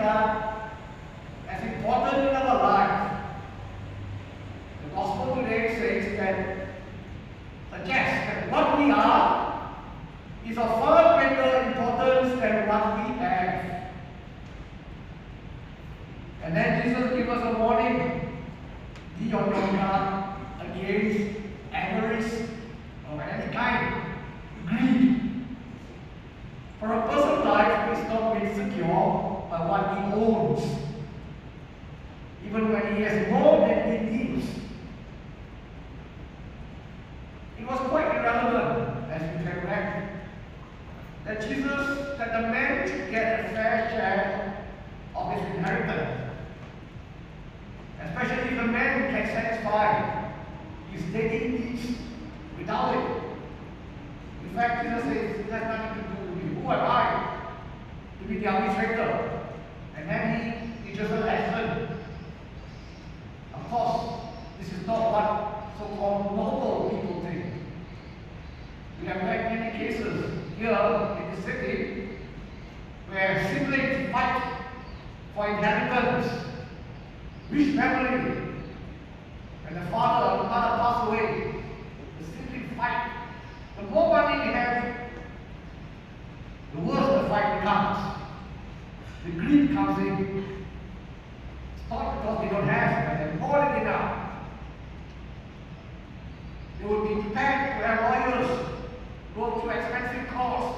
are as important in our life. The gospel today says that, suggests that what we are is of far greater importance than what we have. And then Jesus gives us a warning: be on your guard against avarice of any kind, greed. For a person's life is not made secure by what he owns, even when he has more than he needs. It was quite irrelevant, as we can read, that the man should get a fair share of his inheritance, especially if the man can satisfy his daily needs without it. In fact, Jesus says it has nothing to do with me. Who am I to be the arbitrator? And then he teaches a lesson. Of course, this is not what so-called noble people think. We have had many cases here in the city where siblings fight for inheritance. Rich family, when the father or the mother pass away, the siblings fight. The more money they have, the worse the fight becomes. The greed comes in. It's not because they don't have, but they have more than enough. They would be prepared to have lawyers go through expensive course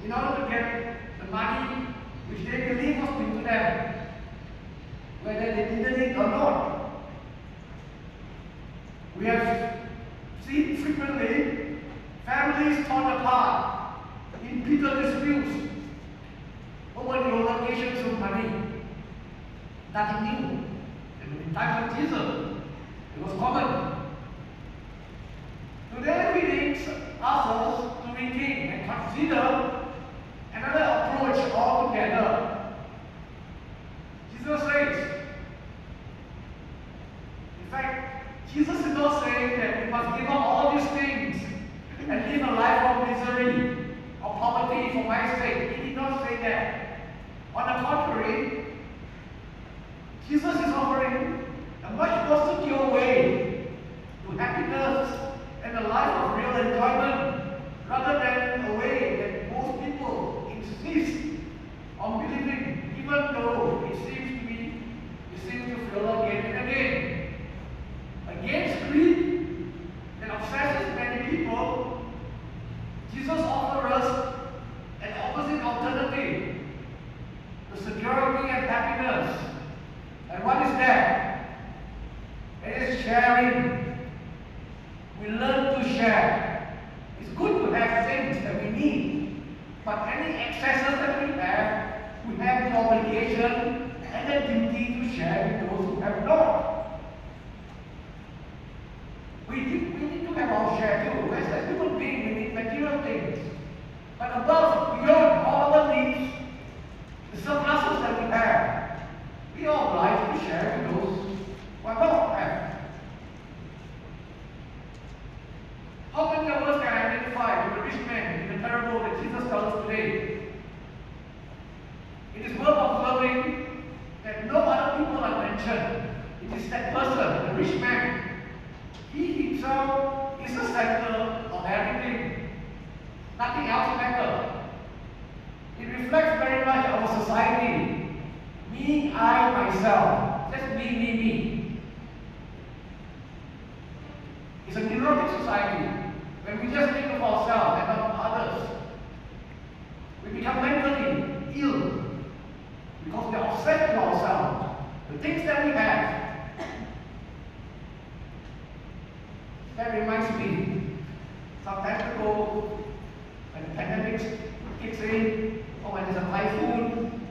in order to get the money which they believe was due to them, whether they needed it or not. We have seen frequently families torn apart in bitter disputes over the allocations of money. Nothing new. And in times of Jesus, it was common. Today we need ourselves to rethink and consider another approach altogether. Jesus says, in fact, Jesus is not saying that we must give up all these things and live a life of misery or poverty for my sake. He did not say that. On the contrary, Jesus is offering a much more secure way to happiness and a life of real enjoyment, rather than a way that most people insist on believing, even though it seems to fail again and again. Against greed that obsesses many people, Jesus offers us an opposite alternative: the security and happiness. And what is that? It is sharing. We learn to share. It's good to have things that we need, but any excesses that we have the obligation and the duty to share with those who have not. We need to have our share too. As human beings, we need material things. But above, beyond all our needs, the surpluses that we have, we are obliged to share with those who have not have. How many of us can identify with the rich man in the parable that Jesus tells us today? It is worth observing that no other people are mentioned. It is that person, the rich man. He himself is the center of everything. Nothing else matters. It reflects very much our society. Me, I, myself. Just me. It's a neurotic society. When we just think of ourselves and not others, we become mentally ill because we are obsessed with ourselves, the things that we have. That reminds me, some time ago, when the pandemic kicks in, or when there's a typhoon,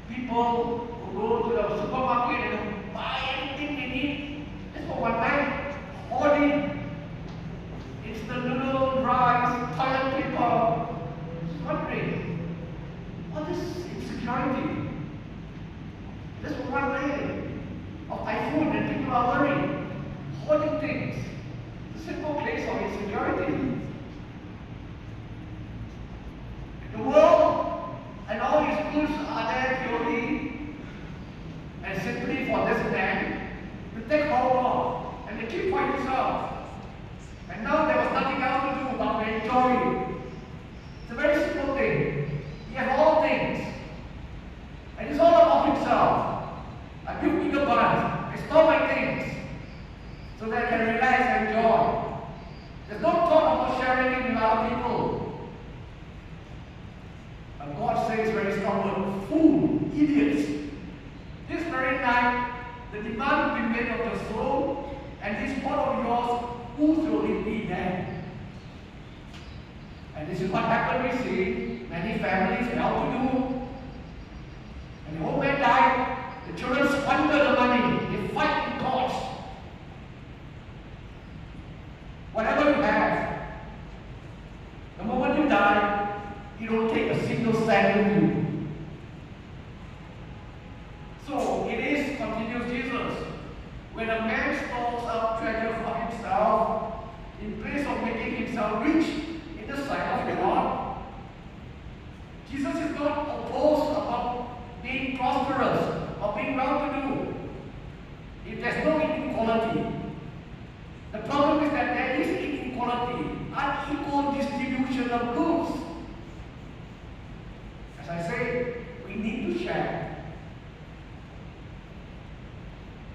people will go to the supermarket and buy anything they need just for one night, hoarding. Instant noodle, rice, toilet paper. Just wondering, what is insecurity? Just for one day of typhoon and people are worried, hoarding things. It's a simple case of insecurity. The world and all its goods are there purely And this is what happened, we see. Many families well-to-do. And the old man died. The children squander the money. They fight in courts. Whatever you have, the moment you die, you don't take a single cent with you. So it is, continues Jesus, when a man stores up treasure for himself, in place of making himself rich in the sight of God. Jesus is not opposed about being prosperous or being well-to-do. If there's no inequality, the problem is that there is inequality, unequal distribution of goods. As I say, we need to share.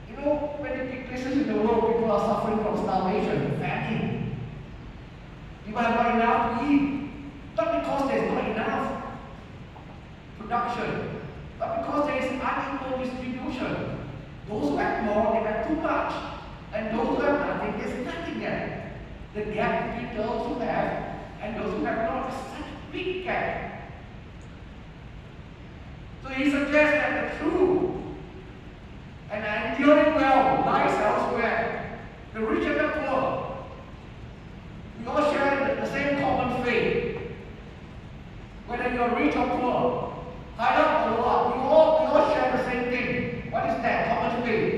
You know, many places in the world, people are suffering from starvation, famine. People have not enough to eat, not because there's not enough production, but because there is unequal distribution. Those who have more, they have too much. And those who have nothing, there's nothing there. The gap between those who have and those who have not is such a big gap. So he suggests that the true and enduring well lies elsewhere. The rich and the poor, we all share the same common faith. Whether you are rich or poor, high up or low up, we all share the same thing. What is that common faith?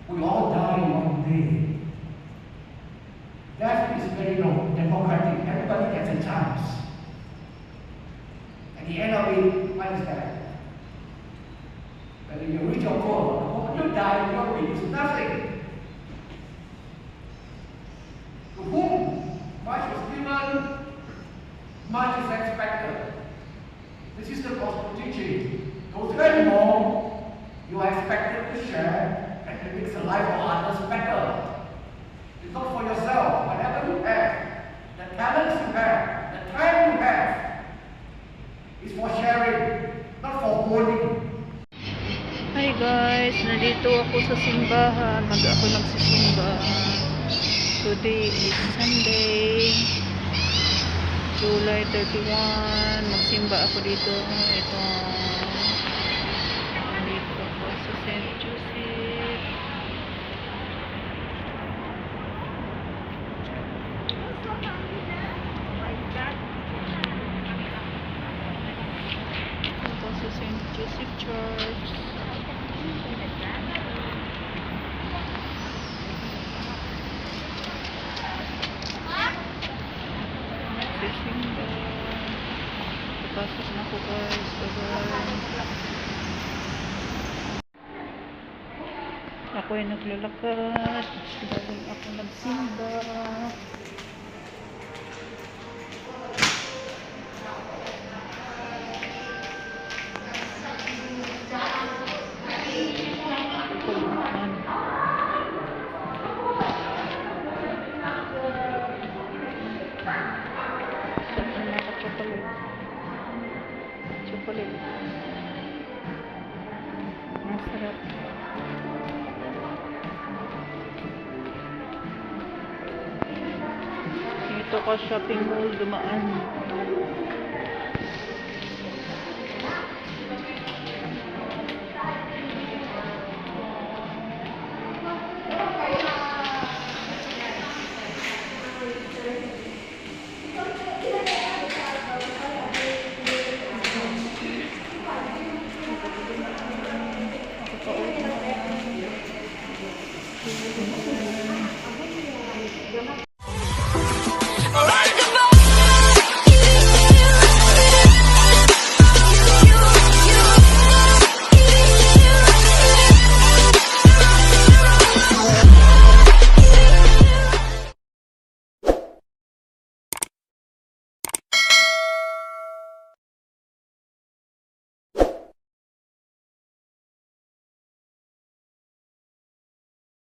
We all die one day. Death is very democratic. Everybody gets a chance. At the end of it, what is that? Whether you're rich or poor, the moment you die, your rich is nothing. To whom much is given, much is expected. This is the gospel teaching. Those who have more, you are expected to share. And it makes the life of others better. It's not for yourself. Whatever you have, the talents you have, the time you have, is for sharing, not for hoarding. Hi guys, nandito ako sa simbahan. Ako nagsisimba. Today is Sunday, July 31. Magsimba ako dito. Ito. Nandito ako sa St.Joseph. St.Joseph Church. Sisimba. Papasok na ko guys. Bye-bye. Ako ay naglalakad. Galing ako nagsimba. Chocolate. Masarap. Ito ka shopping mall dumaan.